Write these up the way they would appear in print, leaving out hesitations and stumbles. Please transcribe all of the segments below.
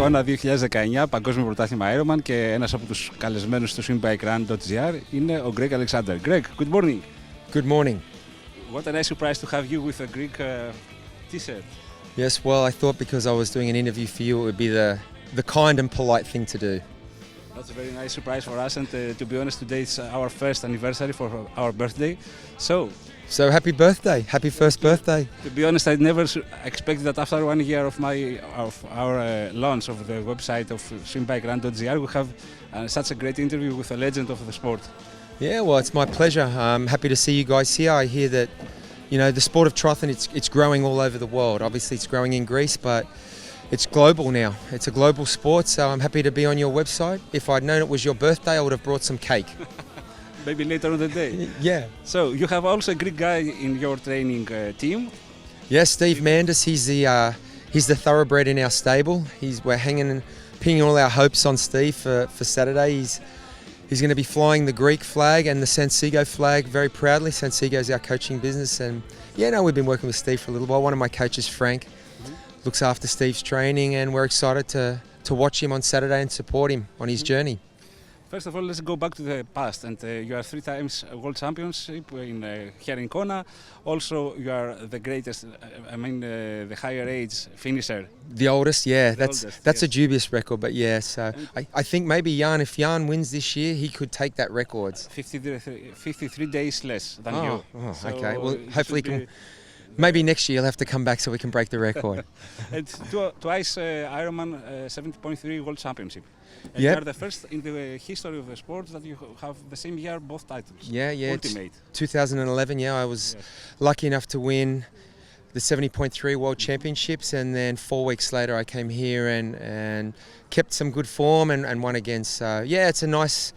Kona 2019, παγκόσμιο πρωτάθλημα Ironman και ένας από τους καλεσμένους του swimbikeRun.gr είναι ο Graig Alexander. Greg, good morning. Good morning. What a nice surprise to have you with a Greek t-shirt. Yes, well, I thought because I was doing an interview for you, it would be the kind and polite thing to do. That's a very nice surprise for us, and to be honest, today it's our first anniversary for our birthday. So happy birthday, happy first birthday. To be honest, I never expected that after 1 year of our launch of the website of swimbikeRun.gr, we have such a great interview with a legend of the sport. Yeah, well, it's my pleasure. I'm happy to see you guys here. I hear that, you know, the sport of triathlon, it's growing all over the world. Obviously, it's growing in Greece, but it's global now. It's a global sport, so I'm happy to be on your website. If I'd known it was your birthday, I would have brought some cake. Maybe later on the day. Yeah. So you have also a Greek guy in your training team. Yeah, Steve Mandis. He's the thoroughbred in our stable. We're pinning all our hopes on Steve for Saturday. He's going to be flying the Greek flag and the Sansigo flag very proudly. Sansigo is our coaching business, and yeah, no, we've been working with Steve for a little while. One of my coaches, Frank, looks after Steve's training, and we're excited to watch him on Saturday and support him on his journey. First of all, let's go back to the past, and you are 3 times world championship here in Kona. Also, you are the greatest, the higher age finisher. The oldest, yeah. That's yes. a dubious record, but yeah. So I think maybe if Jan wins this year, he could take that record. 53 days less than you. Oh, so okay. Well, hopefully maybe next year you'll have to come back so we can break the record. And twice Ironman 70.3 World Championship. And yep. You are the first in the history of the sport that you have the same year both titles. Yeah. Ultimate. 2011, yeah, I was lucky enough to win the 70.3 World Championships, and then 4 weeks later I came here and kept some good form and won again. So yeah, it's a nice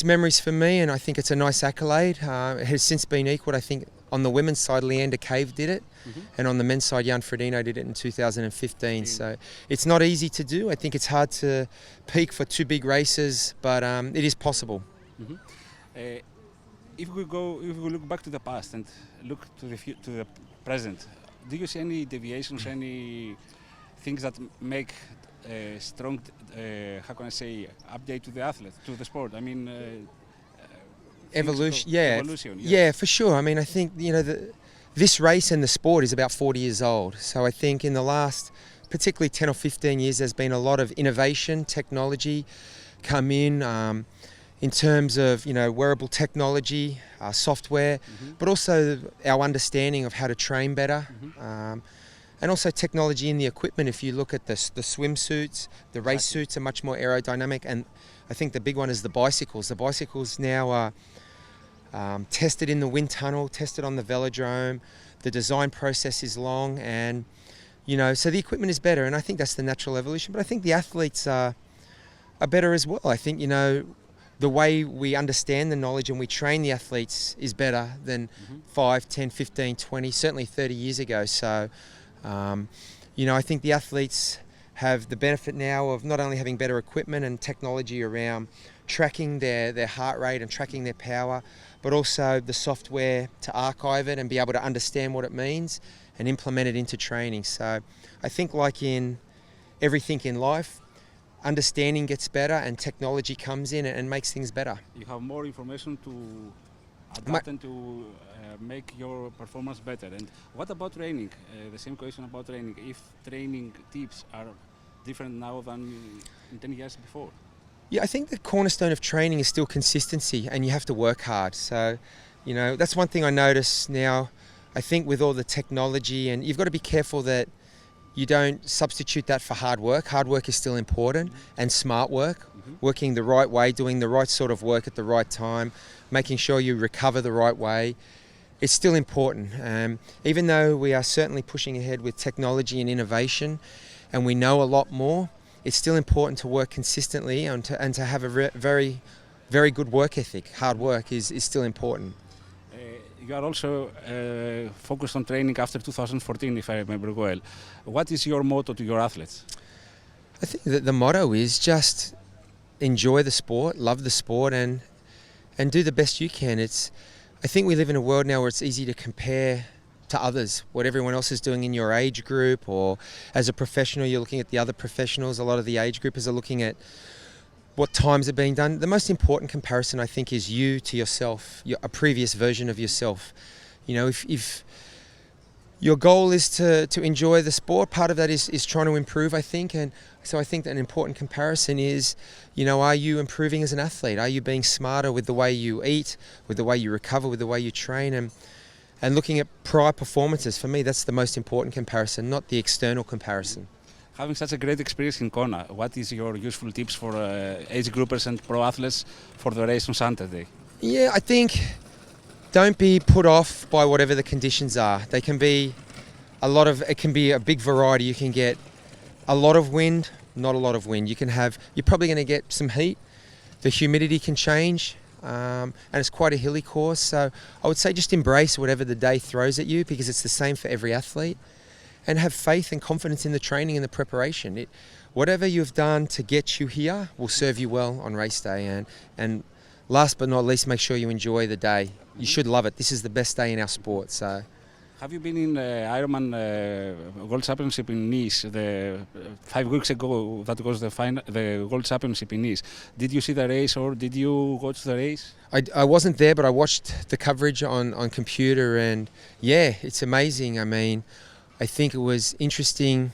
memories for me, and I think it's a nice accolade. It has since been equalled, I think. On the women's side, Leander Cave did it, and on the men's side, Jan Frodeno did it in 2015. So it's not easy to do. I think it's hard to peak for 2 big races, but it is possible. If we look back to the past and look to the present, do you see any deviations, any things that make a strong, update to the athlete, to the sport? I mean. Evolution, yeah, for sure. I mean, I think, you know, this race and the sport is about 40 years old. So I think in the last, particularly 10 or 15 years, there's been a lot of innovation, technology come in terms of, you know, wearable technology, software, but also our understanding of how to train better. And also technology in the equipment. If you look at the swimsuits, the race suits are much more aerodynamic, and I think the big one is the bicycles. The bicycles now are tested in the wind tunnel, tested on the velodrome. The design process is long, and you know, so the equipment is better, and I think that's the natural evolution. But I think the athletes are better as well. I think, you know, the way we understand the knowledge and we train the athletes is better than 5, 10, 15, 20, certainly 30 years ago. So, you know, I think the athletes have the benefit now of not only having better equipment and technology around tracking their heart rate and tracking their power, but also the software to archive it and be able to understand what it means and implement it into training. So I think, like in everything in life, understanding gets better and technology comes in and makes things better. You have more information to adapt and to make your performance better. And what about training? The same question about training. If training tips are different now than 10 years before? Yeah, I think the cornerstone of training is still consistency, and you have to work hard. So, you know, that's one thing I notice now. I think with all the technology, and you've got to be careful that you don't substitute that for hard work. Hard work is still important, and smart work, working the right way, doing the right sort of work at the right time, making sure you recover the right way. It's still important. Even though we are certainly pushing ahead with technology and innovation, and we know a lot more, it's still important to work consistently and to have a very, very good work ethic. Hard work is still important. You are also focused on training after 2014, if I remember well. What is your motto to your athletes? I think that the motto is just enjoy the sport, love the sport, and do the best you can. I think we live in a world now where it's easy to compare to others, what everyone else is doing in your age group, or as a professional you're looking at the other professionals. A lot of the age groupers are looking at what times are being done. The most important comparison, I think, is you to yourself, a previous version of yourself. You know, if your goal is to enjoy the sport, part of that is trying to improve, I think. And so I think that an important comparison is, you know, are you improving as an athlete? Are you being smarter with the way you eat, with the way you recover, with the way you train? And looking at prior performances, for me, that's the most important comparison, not the external comparison. Having such a great experience in Kona, what is your useful tips for age groupers and pro athletes for the race on Saturday? Yeah, I think don't be put off by whatever the conditions are. They can be it can be a big variety. You can get a lot of wind, not a lot of wind. You're probably going to get some heat. The humidity can change, and it's quite a hilly course. So I would say just embrace whatever the day throws at you, because it's the same for every athlete. And have faith and confidence in the training and the preparation. Whatever you've done to get you here will serve you well on race day. And last but not least, make sure you enjoy the day. You should love it. This is the best day in our sport. So, have you been in Ironman World Championship in Nice 5 weeks ago? That was the World Championship in Nice. Did you see the race, or did you watch the race? I wasn't there, but I watched the coverage on computer, and yeah, it's amazing. I mean, I think it was interesting.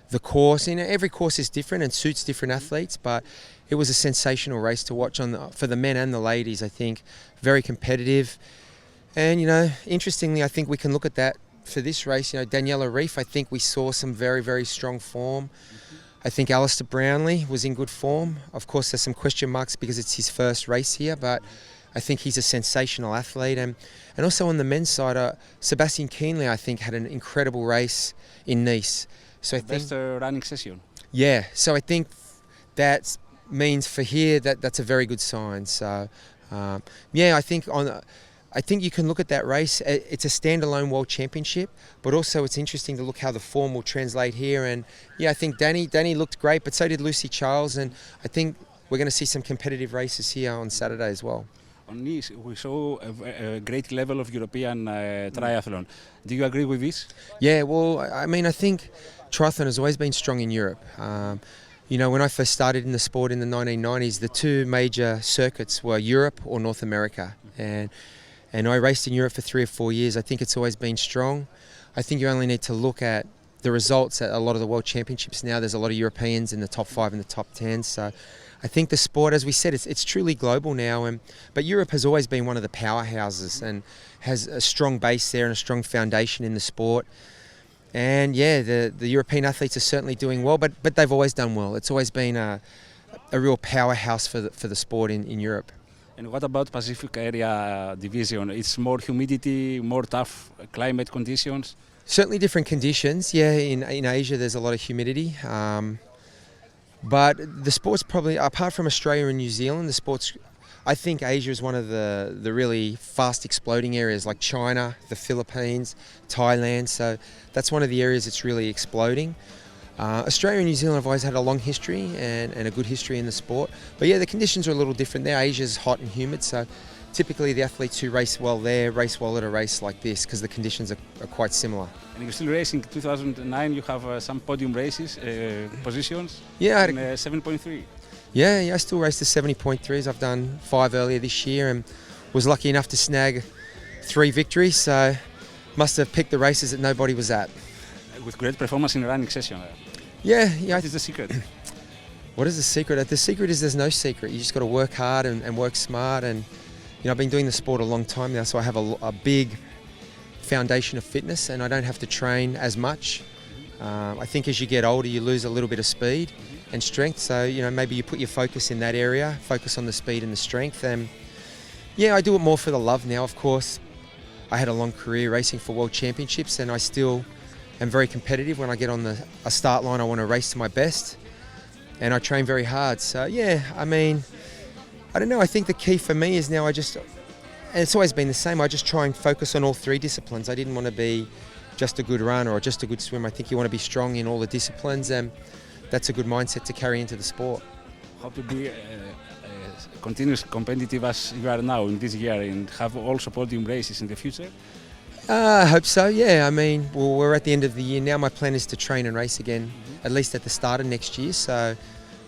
The course, you know, every course is different and suits different athletes, but it was a sensational race to watch for the men and the ladies. I think very competitive, and you know, interestingly, I think we can look at that for this race. You know, Daniela Reif, I think we saw some very, very strong form. I think Alistair Brownlee was in good form. Of course, there's some question marks because it's his first race here, but I think he's a sensational athlete. And also on the men's side, Sebastian Kienle, I think, had an incredible race in Nice. So I think best running session. Yeah, so I think that means for here that's a very good sign. So yeah, I think you can look at that race. It's a standalone world championship, but also it's interesting to look how the form will translate here. And yeah, I think Danny looked great, but so did Lucy Charles. And I think we're going to see some competitive races here on Saturday as well. On Nice, we saw a great level of European triathlon. Do you agree with this? Yeah, well, I mean, I think triathlon has always been strong in Europe. You know, when I first started in the sport in the 1990s, the two major circuits were Europe or North America. And I raced in Europe for 3 or 4 years. I think it's always been strong. I think you only need to look at the results at a lot of the world championships now. There's a lot of Europeans in the top 5 and the top 10. So I think the sport, as we said, it's truly global now. But Europe has always been one of the powerhouses and has a strong base there and a strong foundation in the sport. And yeah, the European athletes are certainly doing well, but they've always done well. It's always been a real powerhouse for the sport in Europe. And what about Pacific area division? It's more humidity, more tough climate conditions? Certainly different conditions. Yeah, in Asia there's a lot of humidity. But the sport's probably, apart from Australia and New Zealand, I think Asia is one of the really fast exploding areas, like China, the Philippines, Thailand. So that's one of the areas that's really exploding. Australia and New Zealand have always had a long history and a good history in the sport. But yeah, the conditions are a little different there. Asia's hot and humid, so typically the athletes who race well there race well at a race like this because the conditions are quite similar. And you're still racing. 2009 you have some podium races, positions. Yeah, in 7.3. Yeah, I still race the 70.3s. I've done 5 earlier this year and was lucky enough to snag 3 victories, so must have picked the races that nobody was at. With great performance in a running session. Yeah. What is the secret? What is the secret? The secret is there's no secret. You just got to work hard and work smart. And you know, I've been doing the sport a long time now, so I have a big foundation of fitness, and I don't have to train as much. I think as you get older, you lose a little bit of speed and strength. So you know, maybe you put your focus in that area, focus on the speed and the strength. And yeah, I do it more for the love now. Of course, I had a long career racing for world championships, and I still am very competitive. When I get on a start line, I want to race to my best, and I train very hard. So yeah, I mean, I don't know, I think the key for me is now and it's always been the same, I just try and focus on all 3 disciplines. I didn't want to be just a good runner or just a good swimmer. I think you want to be strong in all the disciplines, and that's a good mindset to carry into the sport. How to be continuous competitive as you are now in this year and have also podium races in the future? I hope so, yeah. I mean, well, we're at the end of the year now. My plan is to train and race again, at least at the start of next year. So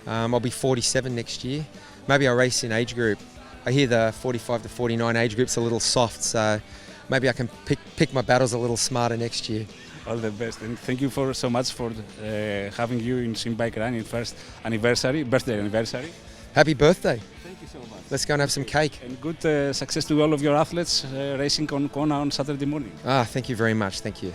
I'll be 47 next year. Maybe I'll race in age group. I hear the 45 to 49 age group's a little soft, so maybe I can pick my battles a little smarter next year. All the best, and thank you so much for having you in Sim Bike Running first birthday anniversary. Happy birthday. Thank you so much. Let's go and have some cake. And good success to all of your athletes racing on Kona on Saturday morning. Thank you very much. Thank you.